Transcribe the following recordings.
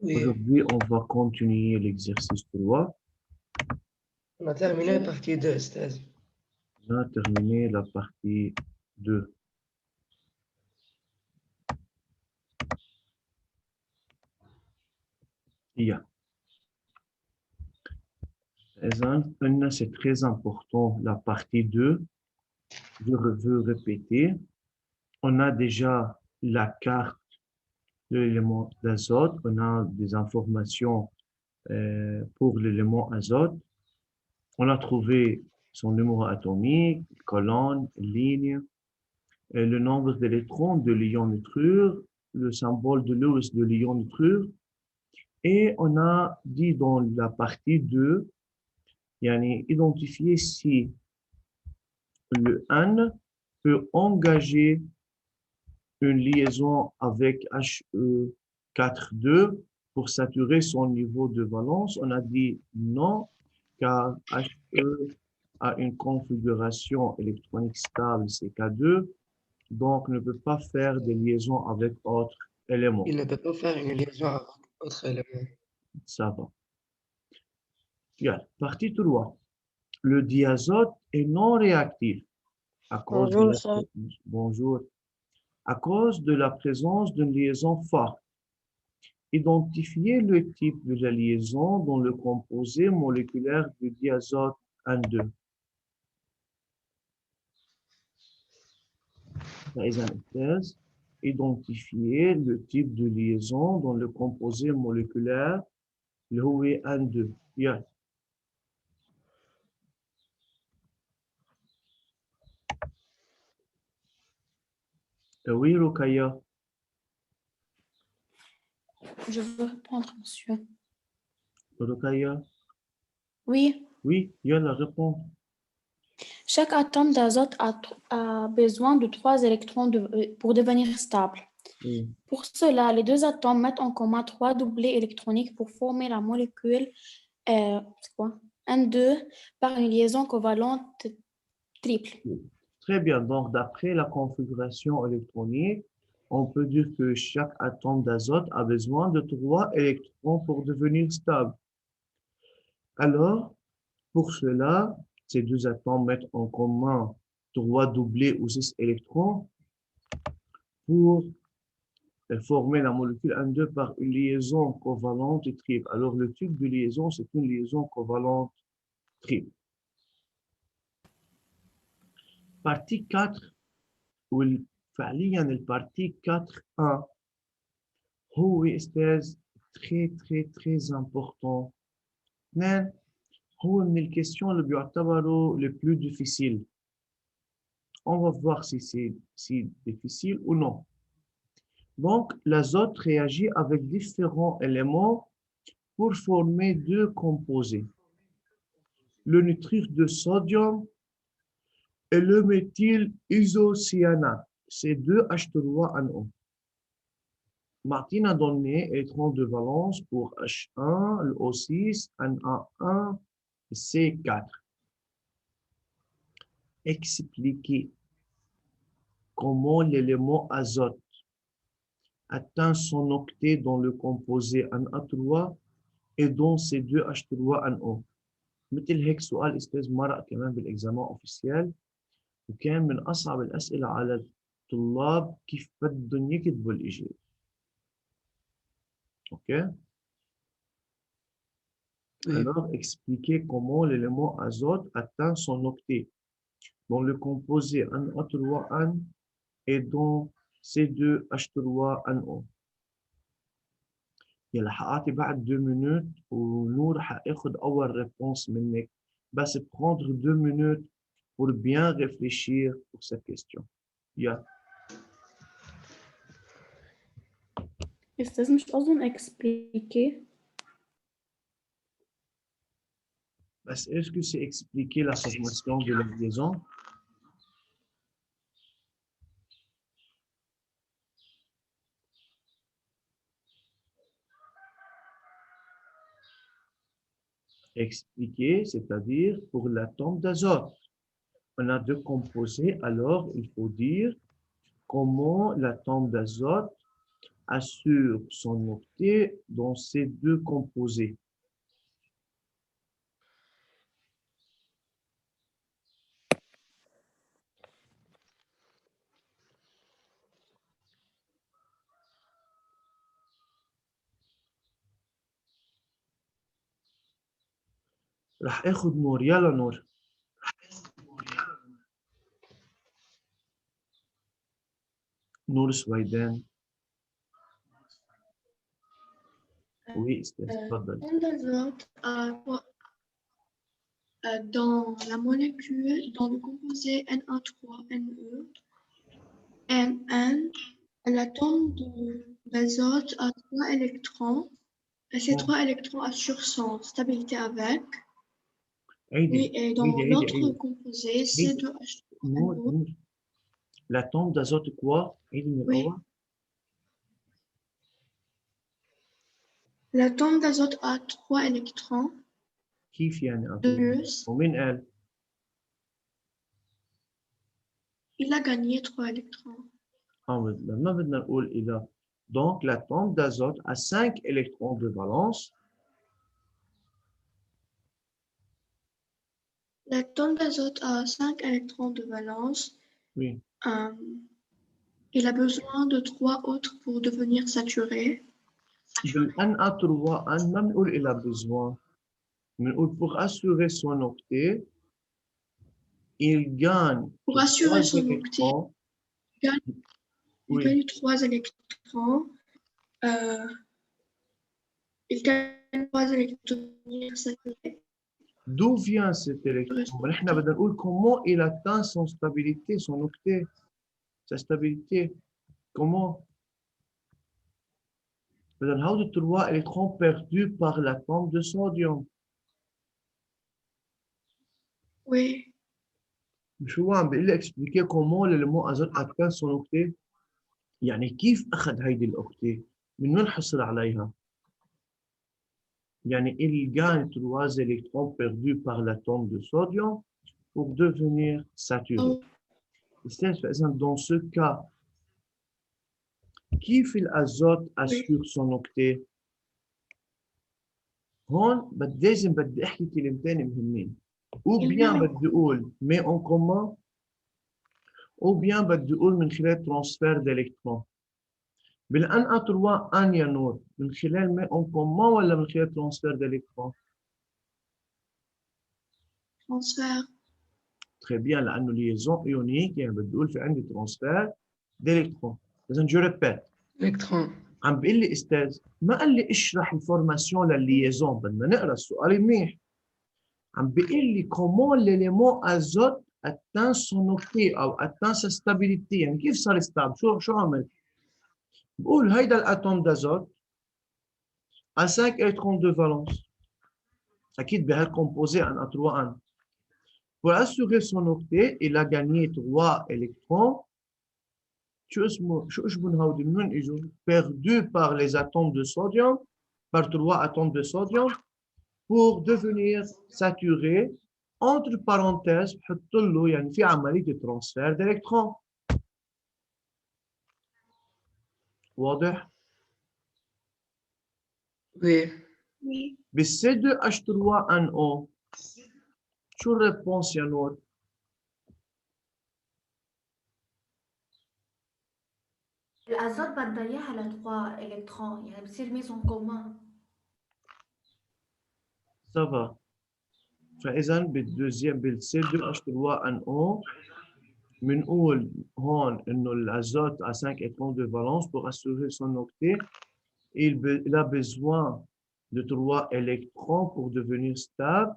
Oui, Aujourd'hui, on va continuer l'exercice 3. on a terminé la partie 2, Stas. On a terminé la partie 2. Yeah. C'est très important, la partie 2. Je veux répéter. On a déjà la carte de l'élément d'azote. On a des informations pour l'élément azote. On a trouvé son numéro atomique, colonne, ligne, le nombre d'électrons de l'ion nitrure, le symbole de Lewis de l'ion nitrure. Et on a dit dans la partie 2, identifier si le N peut engager une liaison avec He42 pour saturer son niveau de valence. On a dit non, car He a une configuration électronique stable, c'est K2, donc ne peut pas faire des liaisons avec autres éléments. Il ne peut pas faire une liaison avec autre élément. Ça va. Bien. Partie 3. Le diazote est non réactif à cause de la... Bonjour. À cause de la présence d'une liaison forte. Identifiez le type de la liaison dans le composé moléculaire du diazote N2. Identifier le type de liaison dans le composé moléculaire le N2. Yeah. Oui, Rukaya. Je veux répondre, monsieur. Rukaya. Oui. Oui, Yalla, réponds. Chaque atome d'azote a besoin de 3 électrons pour devenir stable. Oui. Pour cela, les deux atomes mettent en commun 3 doublés électroniques pour former la molécule N2 par une liaison covalente triple. Très bien. Donc, d'après la configuration électronique, on peut dire que chaque atome d'azote a besoin de 3 électrons pour devenir stable. Alors, pour cela, ces deux atomes mettent en commun 3 doublés ou 6 électrons pour former la molécule N2 par une liaison covalente triple. Alors, le type de liaison, c'est une liaison covalente triple. Partie 4, فعليا البارتي 4.1 هو استاذ très important. هو من الكيستيون اللي بيعتبروا le plus difficile. On va voir si c'est difficile ou non. Donc, l'azote réagit avec différents éléments pour former deux composés. Le nitrure de sodium et le méthylisocyanate. C'est deux H3NO. Martine a donné électrons de valence pour H1, le O6, Na1, C4. Expliquez comment l'élément azote atteint son octet dans le composé Na3 et dans ces deux H3NO. مثل هيك سؤال استاذ مرق كمان بالاكزامان اوفيسيال وكان من اصعب الاسئله على الطلاب كيف بدهم يكتبوا الاجابه. OK? Oui. Alors, expliquez comment l'élément azote atteint son octet dans le composé Na3N et dans C2H3NO. يلا حقعطي بعد 2 minutes ونور حاخد اول réponse منك بس prendre 2 minutes pour bien réfléchir pour cette question. Yeah. Ist das nicht auch so ein expliqué? Est-ce que c'est expliquer la formation de la liaison? Expliquer, c'est-à-dire pour l'atome d'azote. On a deux composés, alors il faut dire comment l'atome d'azote assure son octet dans ces deux composés. راح اخذ نور. يلا نور. نور سويدان. Oui, تفضل. L'atome d'azote dans la molécule, dans le composé Na3Ne, Mn, l'atome d'azote a 3 électrons. Et ces 3 électrons assurent son stabilité avec. Oui, et dans l'autre composé, C2H3NO. نور. L'atome d'azote quoi؟ Oui. L'atome d'azote a 3 électrons. كيف يعني De plus, ومين قال؟ il a gagné 3 électrons. ما بدنا نقول إذا. Donc, l'atome d'azote a 5 électrons de valence. L'atome d'azote a 5 électrons de valence. Oui. Il a besoin de 3 autres pour devenir saturé. بالNA3N ما بنقول il a besoin. بنقول pour assurer son octet, il gagne. Pour assurer son octet, il Oui. gagne 3 électrons. Il gagne 3 électrons pour devenir saturé. D'où vient cet électron? نحن بدنا نقول comment il atteint son stabilité, son octet, sa stabilité. Comment? بدنا نعوض 3 électrons perdus par l'atome de sodium. Oui. شو عم بيقول لي expliquer comment l'élément azote atteint son octet؟ يعني كيف أخذ هيدي الأوكتي؟ من وين حصل عليها؟ يعني il gagne 3 électrons perdus par l'atome de sodium pour devenir saturé. فإذا dans ce cas, كيف الأزوت assure son octet؟ هون لازم بدي أحكي كلمتين مهمين. ou bien بدي أقول mais en commun ou bien بدي أقول من خلال transfert d'électrons. بالNA3N يا نور من خلال mais en commun ولا من خلال transfert d'électrons؟ Transfert. Très bien, لأنه liaison ionique يعني بدي أقول في عندي transfert d'électrons. إذا je répète. électron. عم بيقول لي أستاذ ما قال لي اشرح الفورماسيون للليزون، بدنا نقرا السؤال منيح. عم بيقول لي comment l'élément azote atteint son octet أو atteint sa stabilité، يعني كيف صار ستابل؟ شو عمل؟ بقول هيدا الاتوم دازوت a 5 électrons de valence. أكيد بهالكومبوزي Na3N. Pour assurer son octet, il a gagné 3 électrons. Perdus par les atomes de sodium, par 3 atomes de sodium, pour devenir saturé. Entre parenthèses, il y a une عملية de transfert d'électrons. واضح؟ Oui. Oui. بال C2H3NO شو الريبونس يا نور؟ الأزوت بدنا إياها ل3 إلكترون، يعني بصير ميزون كومان. Ça va. فإذا بالدوزيام بال C2H3NO بنقول هون إنه الأزوت a 5 électrons de valence pour assurer son octet. Il a besoin de 3 électrons pour devenir stable.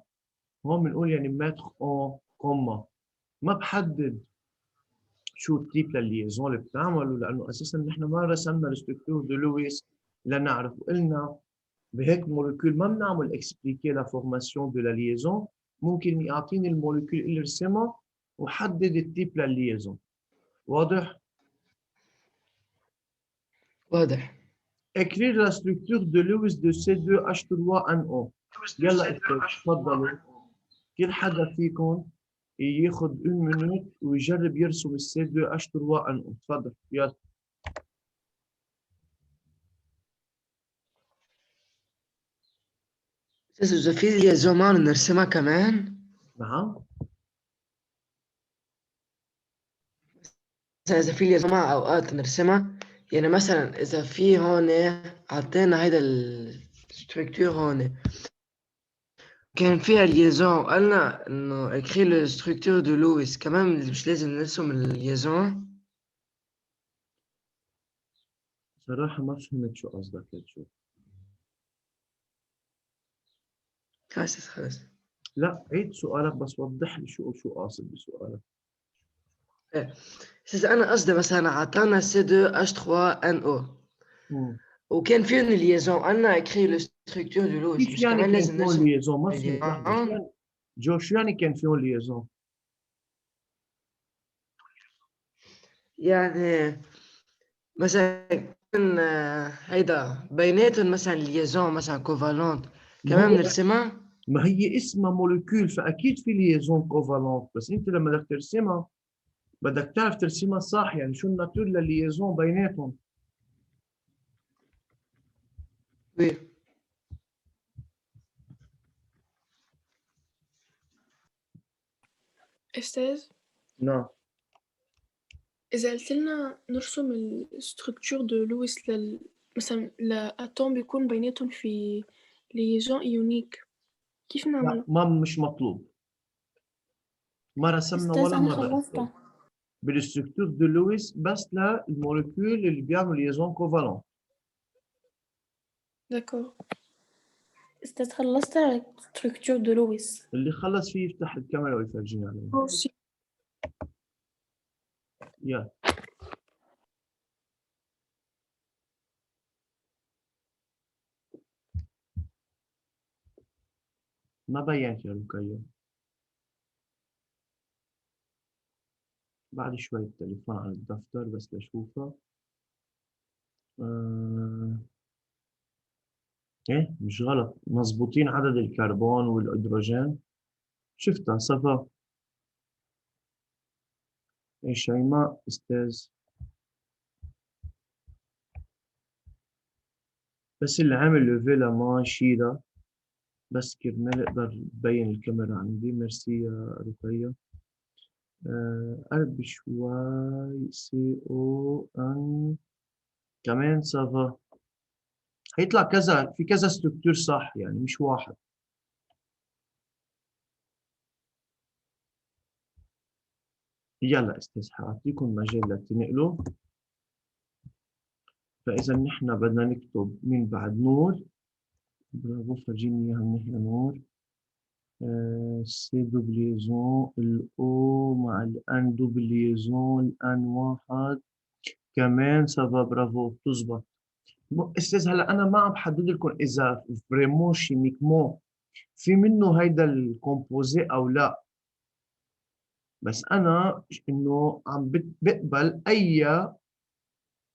هون بنقول يعني mettre en commun. ما بحدد شو التيب للليزون اللي بتعمله لأنه أساساً نحن ما رسمنا الستركتور دو لويس لنعرف. قلنا بهيك مولكيول ما بنعمل expliquer la formation de la liaison. ممكن يعطيني المولكيول اللي رسمها وحدد التيب للليزون. واضح؟ واضح. Écrire la structure de Lewis de C2H3NO. يلا تفضلوا. كل حدا فيكم ياخذ 1 minute ويجرب يرسم C2H3NO. تفضل يلا. أستاذ إذا في ليزون معنا نرسمها كمان، نعم. مثلا إذا في ليزون مع أوقات نرسمها، يعني مثلا إذا في هون عطينا هيدا الستركتور هون كان فيها ليزون وقالنا إنه écrit le structure de Lewis، كمان مش لازم نرسم الليزون؟ صراحة ما فهمت شو قصدك يا جو. خلاص خلاص. لا عيد سؤالك بس وضح لي شو قاصد بسؤالك. أستاذ أنا قصدي مثلا عطانا C2H3NO مم. وكان فيهم ليزون قالنا écrit le structure de Lewis، كيف مش يعني كمان كان لازم فيهم نرسم ليزون؟ ما فهمت لحظة. شو الليزون؟ يعني جو شو يعني كان فيهم ليزون؟ يعني مثلا كان هيدا بيناتهم مثلا ليزون مثلا كوفالونت ما كمان هو بنرسمها؟ ما هي اسمها موليكول فأكيد في ليزون كوفالونت، بس أنت لما بدك ترسمها بدك تعرف ترسمها صح، يعني شو الناتور للليزون بيناتهم. وي. أستاذ نعم. إذا قلت لنا نرسم الستركتور دو لويس مثلا لأتوم بيكون بيناتهم في ليزون إيونيك، كيف لا نعمله؟ ما مش مطلوب، ما رسمنا أستاذ ولا أنا مرة خلصت. بالستركتور دو لويس بس للموليكول اللي بيعملوا ليزون كوفالونت. داكور. أستاذ خلصت structure de Lewis. اللي خلص فيه يفتح الكاميرا ويفرجينا عليه. aussi. يا ما بينت يا لوكايو. بعد شوي التليفون على الدفتر بس لشوفها. ايه مش غلط، مظبوطين عدد الكربون والهيدروجين. شفتها صفا. ايه شيماء استاذ. بس اللي عامل لوفيلا ما شيلها بس كرمال اقدر ببين الكاميرا عندي. ميرسي يا رقية. قرب شوي CO كمان صفا. هيطلع كذا في كذا ستركتور صح، يعني مش واحد. يلا استاذ حاعطيكم مجال لتنقلوا. فاذا نحن بدنا نكتب من بعد نور. برافو فرجيني اياها منيح يا نور. سي دوبليزون الاو مع الان دوبليزون الان واحد كمان سافا. برافو بتزبط. استاذ هلا انا ما عم بحدد لكم اذا فريمون شيميكمون في منه هيدا الكومبوزي او لا، بس انا انه عم بقبل اي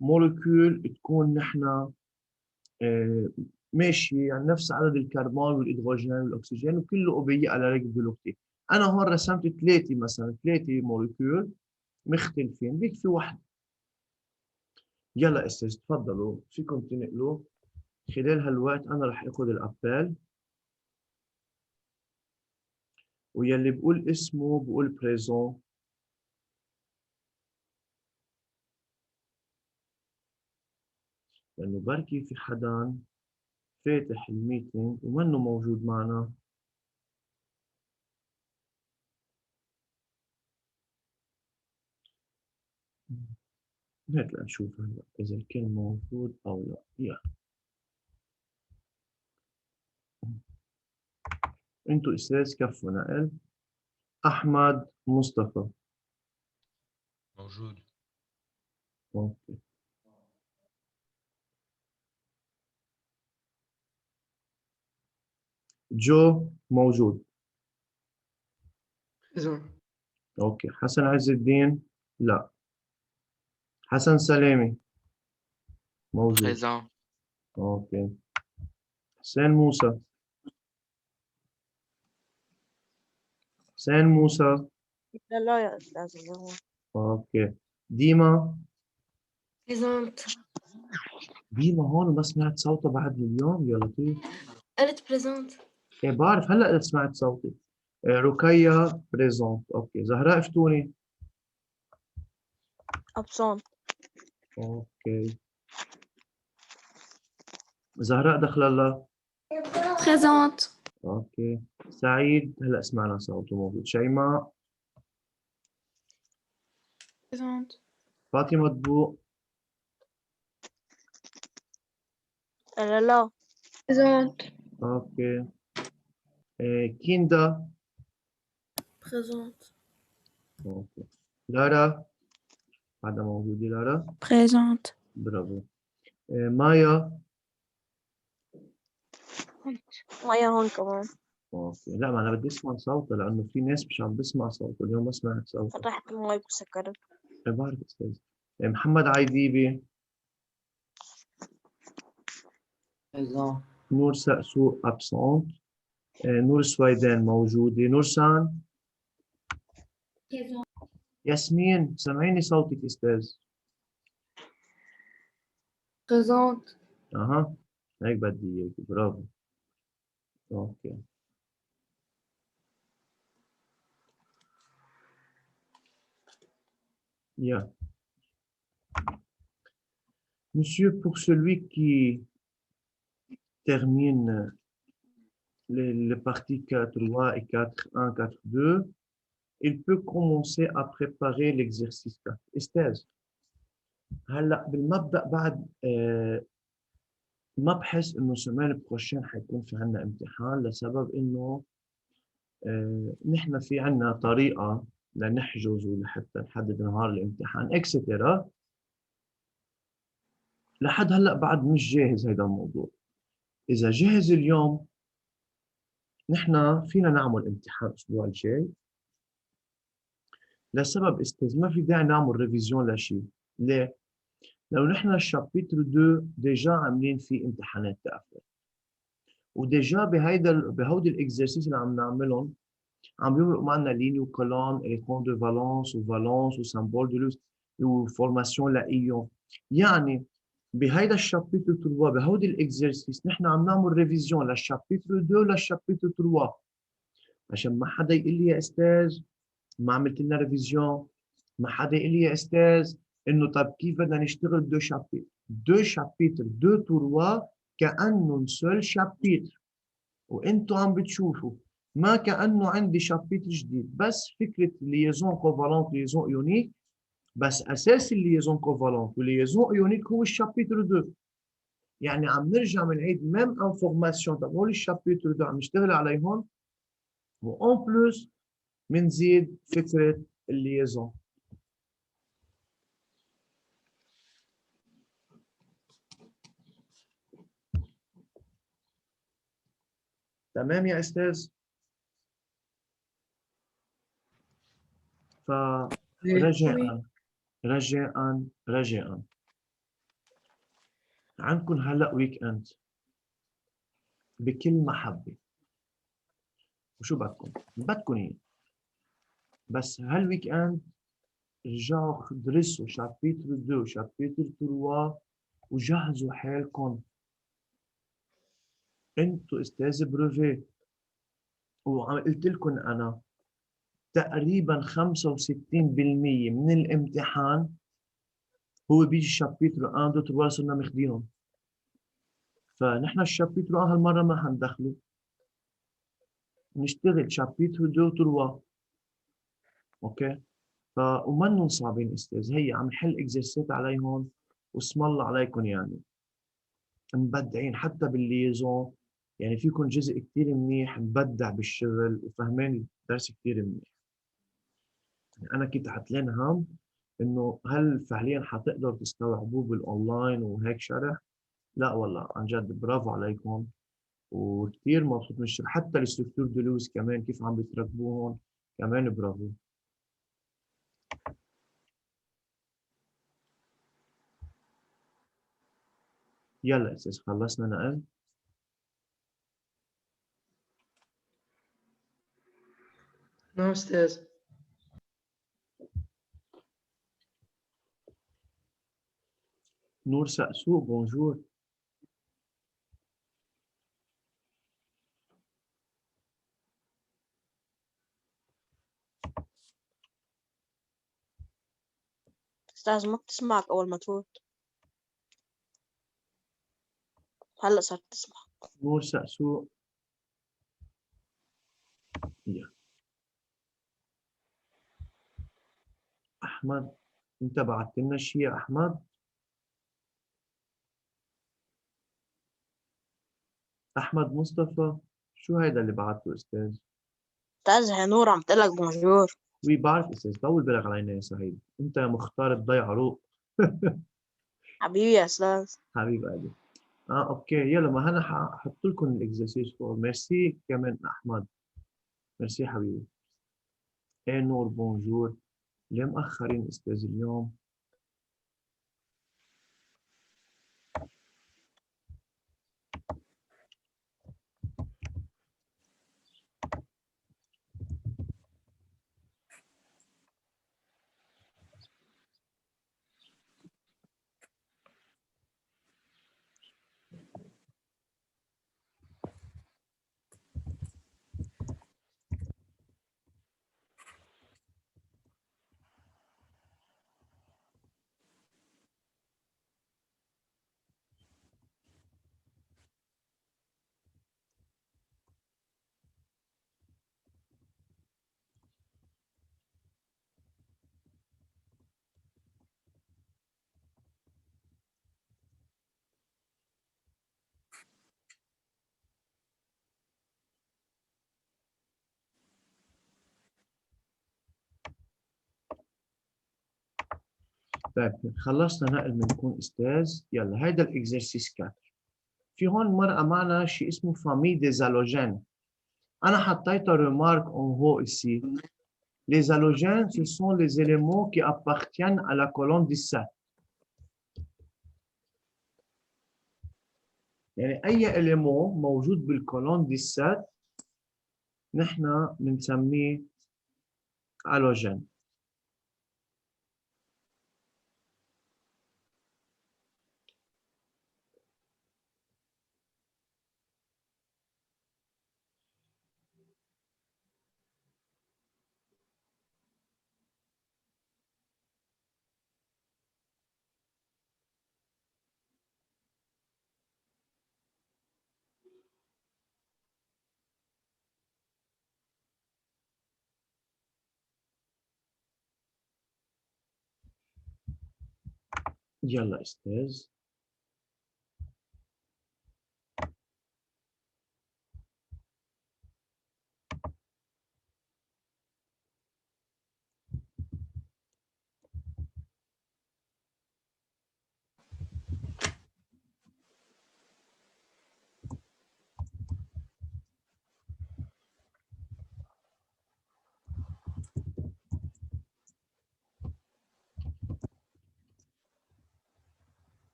مولكيول تكون نحن ماشي يعني نفس عدد الكربون والهيدروجين والاكسجين وكله اوبيي على ريجل فيلوكتي. انا هون رسمت ثلاثه مثلا، ثلاثه مولكيول مختلفين بيكفي واحد. يلا استاذ تفضلوا فيكم تنقلوا. خلال هالوقت انا رح اخذ الابل ويلي بقول اسمه بقول بريزون. لانه بركي في حدا فاتح الميتينج ومنه موجود معنا. هات لنشوف هلا اذا كان موجود او لا. يا انتوا استاذ كفوا نقل. احمد مصطفى موجود. اوكي. جو موجود. ليزون. اوكي. حسن عز الدين لا. حسن سلامي موجود. présent. اوكي. حسين موسى. حسين موسى. لا يا أستاذ هو اوكي. ديما. Présente. ديما هون ما سمعت صوتها بعد اليوم يا لطيف. Elle est présente. إيه بعرف هلا سمعت صوتي. رقية بريزونت. اوكي زهراء افتوني. absent. اوكي زهراء دخل الله. Présente. اوكي سعيد هلا سمعنا صوته موجود. شيماء. Présente. فاطمة ضبوء. Elle est là. Présente. اوكي كيندا. Présente. اوكي لارا بعدها موجودة لارا. Présente. برافو. مايا. مايا هون كمان. اوكي لا ما انا بدي اسمع صوتها لانه في ناس مش عم بسمع صوته اليوم ما سمعت صوته. فتحت المايك وسكرت. بعرف استاذ. محمد عايديبي. présent. نور سقسوق ابسونت. نور سويدان موجودة. نورسان. ياسمين سمعيني صوتك استاذ. Présente. اها هيك بدي اياك. برافو. اوكي يا Monsieur, pour celui qui termine les parties 4.3 et 4.1, 4.2, il peut commencer à préparer l'exercice 4. استاذ هلا بالمبدأ بعد ما بحس انه السيمانه بروشين حيكون في عنا امتحان لسبب انه نحن في عنا طريقه لنحجز ولحتى نحدد نهار الامتحان اكسترا. لحد هلا بعد مش جاهز هذا الموضوع. اذا جهز اليوم نحن فينا نعمل امتحان الاسبوع الجاي. لسبب استاذ ما في داعي نعمل ريفيزيون لشيء. ليه؟ لو نحن الشابيتر 2 ديجا عاملين فيه امتحانات تقفل وديجا بهودي الاكزرسيس اللي عم نعملهم عم بيمرقوا معنا ليني وكولون الكترون دو فالونس وفالونس وسامبول دو لوس وفورماسيون لايون. يعني بهيدا الشابيتر 3 بهودي الاكزرسيس نحن عم نعمل ريفيزيون للشابيتر 2 للشابيتر 3 عشان ما حدا يقول لي يا استاذ ما عملت لنا ريفيزيون. ما حدا يقول لي يا استاذ انه طب كيف بدنا نشتغل دو شابيتر. دو شابيتر دو 3 كانهم سول شابيتر وانتم عم بتشوفوا ما كانه عندي شابيتر جديد بس فكره الليزون كوفالونت ليزون ايونيك. بس اساس الليزون كوفالونت والليزون ايونيك هو الشابيتر 2. يعني عم نرجع بنعيد ميم انفورماسيون تبعول الشابيتر 2 عم نشتغل عليهم وان بلس بنزيد فكره الليزون. تمام يا استاذ؟ فرجاء رجاء عندكم هلا ويك اند بكل محبه وشو بدكم اياه. بس هالويك اند رجعوا درسوا شابيتر 2 شابيتر 3 وجهزوا حالكم. انتوا استاذ بروفي وعم قلت لكم انا تقريبا 65% من الامتحان هو بيجي شابيتر 1 2 3 صرنا ماخذينهم. فنحن الشابيتر 1 هالمره ما حندخله نشتغل شابيتر 2 و 3. اوكي ومنهم صعبين استاذ هي عم نحل اكزرسيت عليهم واسم الله عليكم يعني مبدعين حتى بالليزون. يعني فيكم جزء كثير منيح مبدع بالشغل وفهمين الدرس كثير منيح. يعني انا كنت عتلان هم انه هل فعليا حتقدروا تستوعبوه بالاونلاين وهيك شرح. لا والله عن جد برافو عليكم وكثير مبسوط من الشرح. حتى الستركتور دلوز كمان كيف عم بتركبوهم كمان برافو. يلا استاذ خلصنا نقل. Non, استاذ. نور سقسوق بونجور. أستاذ ما بتسمعك أول ما تفوت. هلأ صرت تسمع. نور سأسو. يلا. أحمد أنت بعت لنا شيء يا أحمد؟ أحمد مصطفى شو هيدا اللي بعته أستاذ؟ أستاذ هي نور عم تقلك بونجور. وي بعرف أستاذ، طول بالك علينا يا سعيد، أنت يا مختار تضيع عروق. حبيبي يا أستاذ. حبيب قلبي. أوكي يلا، ما أنا ححط لكم الإكزرسيس فور. ميرسي كمان أحمد. ميرسي حبيبي. إيه نور بونجور. ليه مأخرين أستاذ اليوم؟ طيب خلصنا نقل منكم أستاذ. يلا هيدا الإكزرسيس 4. في هون مرقة معنا شيء اسمه فامي ديز هالوجين. أنا حطيتها remarque en haut ici. Les halogènes, ce sont les éléments qui appartiennent à la colonne 17. يعني أي élément موجود بالcolonne 17 نحن بنسميه halogène. يلا أستاذ.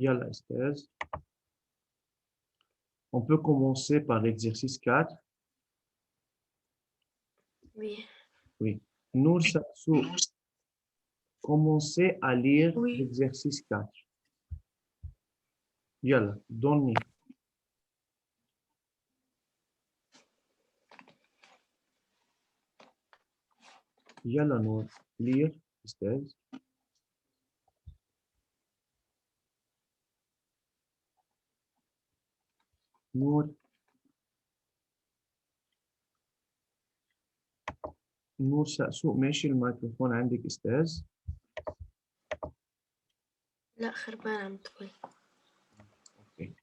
Yalla, Esther. On peut commencer par l'exercice 4. Oui. Oui. Nour Sassou, commencez à lire Oui. l'exercice 4. Yalla, donnez. Yalla, Nour, lire, Esther. نور نور سوق ماشي الميكروفون عندك أستاذ؟ لا خربان عم تقول. أوكي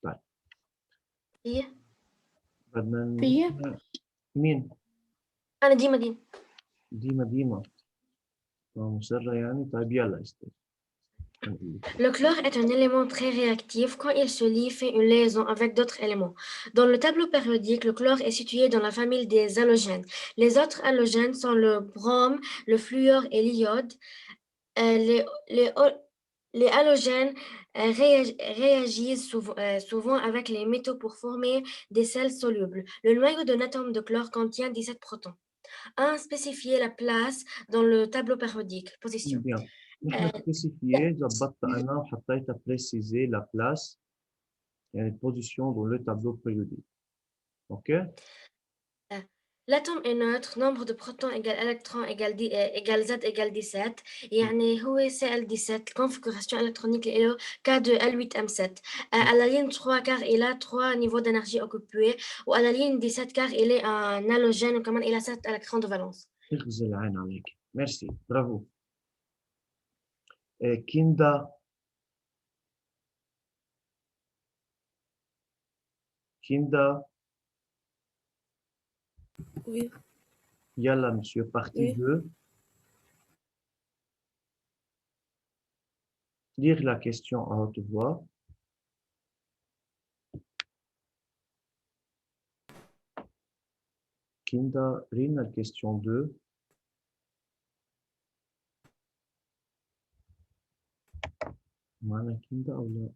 طيب هي بدنا فيه نسمع مين؟ أنا ديما ديما مصرة يعني طيب يلا أستاذ هنقول لك. Le chlore est un élément très réactif. Quand il se lie, fait une liaison avec d'autres éléments. Dans le tableau périodique, le chlore est situé dans la famille des halogènes. Les autres halogènes sont le brome, le fluor et l'iode. Les halogènes réagissent souvent avec les métaux pour former des sels solubles. Le noyau d'un atome de chlore contient 17 protons. 1. Spécifier la place dans le tableau périodique. Position. Bien. نحن spécifié ظبطت أنا وحطيتها préciser la place يعني position dans le tableau périodique. OK? L'atome est neutre, nombre de protons égale électrons égale Z égale 17. يعني هو Cl17, configuration électronique est K2L8M7. À la ligne 3 car il a 3 niveaux d'énergie occupés, ou à la ligne 17 car il est un halogène, comme il a 7 électrons de valence. اغزي العين عليك. ميرسي برافو. كيندا Oui, Yalla, monsieur, partie Oui. 2. Lire la question à haute voix. Kinda, Rina, question 2. معنا كيندا أو لا؟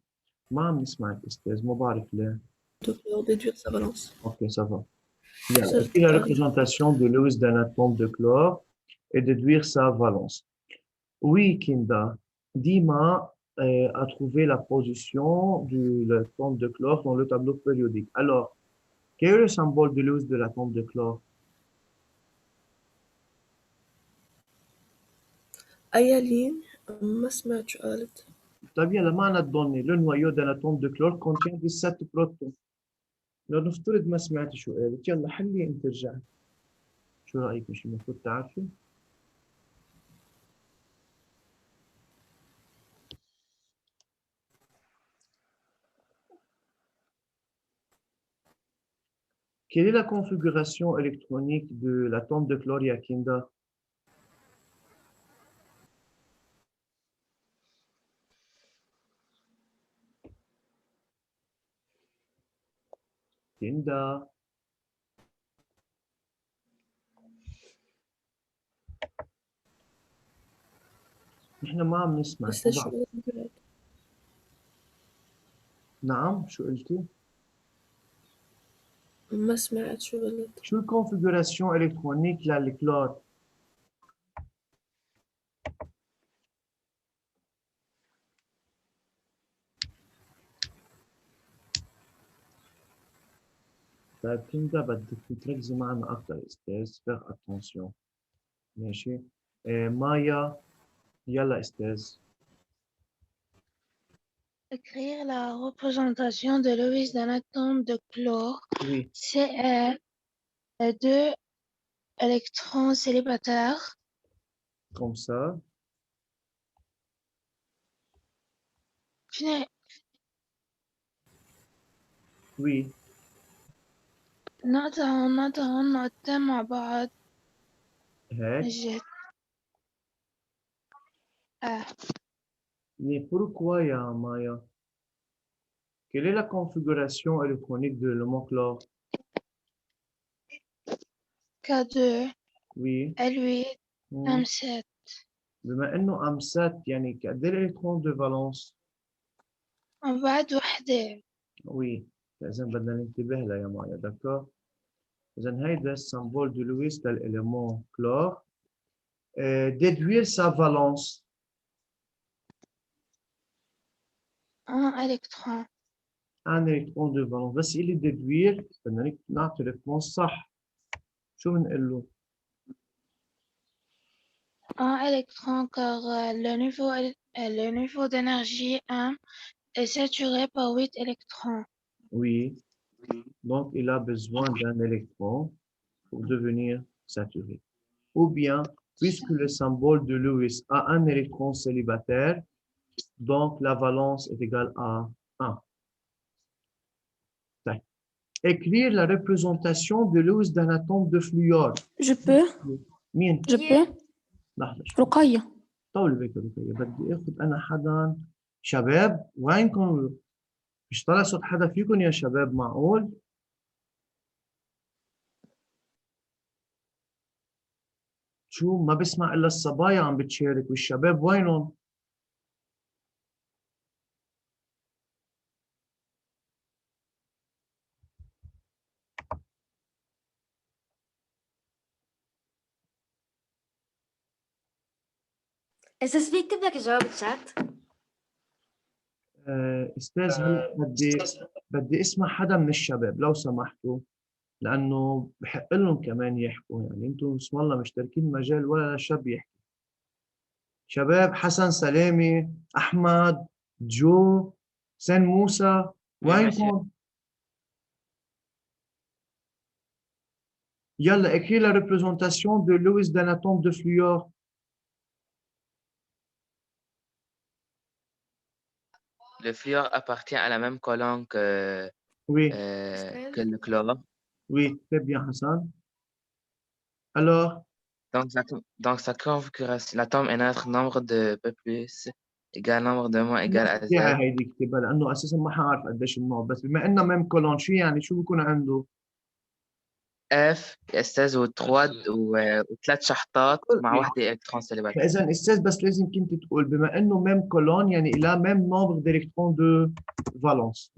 ما عم نسمعك أستاذ ما بعرف ليه. de déduire sa valence. Ok, ça va. Bien. Ça, Écrire la ça représentation de Lewis d'un atome de chlore et déduire sa valence. Oui, Kinda. Dima a trouvé la position de l'atome de chlore dans le tableau périodique. Alors, quel est le symbole de Lewis de l'atome de chlore? أي ligne ما سمعت شو قالت. طيب يلا معنا donné le noyau d'un atome de chlore contient 17 protons. لو نفترض ما سمعتي شو قالت يلا حلي انت رجعي. شو رأيك مش المفروض تعرفي؟ Quelle est la configuration électronique de l'atome de chlore Yakinda? Kinda. نحن ما عم نسمع. بس شو قالت. نعم شو قلتي؟ ما سمعت شو قالت. شو الكونفيغوراسيون électronique للكلور؟ طيب كندا بدك تركزي معنا أكثر أستاذ. faire attention. ماشي. مايا يلا أستاذ. Écrire la représentation de Lewis d'un atome de chlore. Oui. Cl, 2 électrons célibataires. Comme ça. Oui. نقطة مع بعض. هيك. نجد. Mais pourquoi ya Maya? Quelle est la configuration électronique de l'homochlore? K2 Oui. L8 M7. بما انه امسات يعني قد ايه الالكترون دو فالونس؟ وبعد وحدة. وي اذا بدنا ننتبه لها يا مايا دكتور. اذا هيدا السمبول دو لويس للاليمون كلور. déduire sa valence. Un électron. un électron de valence بس اللي déduire بدنا نعطي الريسبونس صح. شو بنقول له؟ Un électron car le niveau d'énergie 1 est saturé par 8 électrons. Oui. Donc, il a besoin d'un électron pour devenir saturé. Ou bien, puisque le symbole de Lewis a un électron célibataire, donc la valence est égale à 1. Écrire la représentation de Lewis d'un atome de fluor. Je peux. مين؟ Je peux. لحظة شوي. رقية. طول بالك رقية، بدي اخذ انا حدا. شباب وينكم؟ مش طالع صوت حدا فيكم يا شباب، معقول؟ شو ما بسمع الا الصبايا عم بتشارك والشباب وينهم؟ أستاذ في يكتب لك الجواب بالشات؟ استاذ هلا بدي اسمع حدا من الشباب لو سمحتوا، لانه بحق لهم كمان يحكوا، يعني انتم بسم الله مشتركين مجال ولا شاب يحكي. شباب حسن سلامي، احمد، جو، سن موسى، وينكم؟ Yalla, écris la représentation de Lewis d'un atome de fluor. Le fluor appartient à la même colonne Oui, que le chlore. oui, très bien, Hassan. Alors, Donc, sa configuration, l'atome est notre nombre de P plus égale nombre de moins égal à Z. هيدي اكتبها لانه اساسا ما حعرف قديش النوع، بس بما انه ميم كولون شو يعني شو بكون عنده؟ F استاذ وثلاث شحطات مع وحده الكترون سلباتير. فاذا استاذ بس لازم كنت تقول بما انه ميم كولون يعني الى ميم نومبر ديلكترون دو فالونس.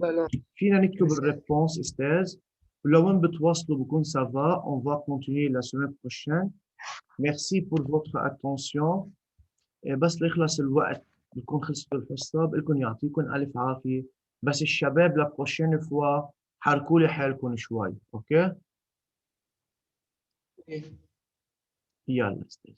فينا نكتب الريبونس استاذ، ولو بتواصلوا بكون سافا. On va continuer la semaine prochaine. Merci pour votre attention. بس ليخلص الوقت بكون خلصت الحصة، بقلكم يعطيكم ألف عافية. بس الشباب لا بروشين فوا حركوا لي حالكم شوي، اوكي؟ يلا استاذ.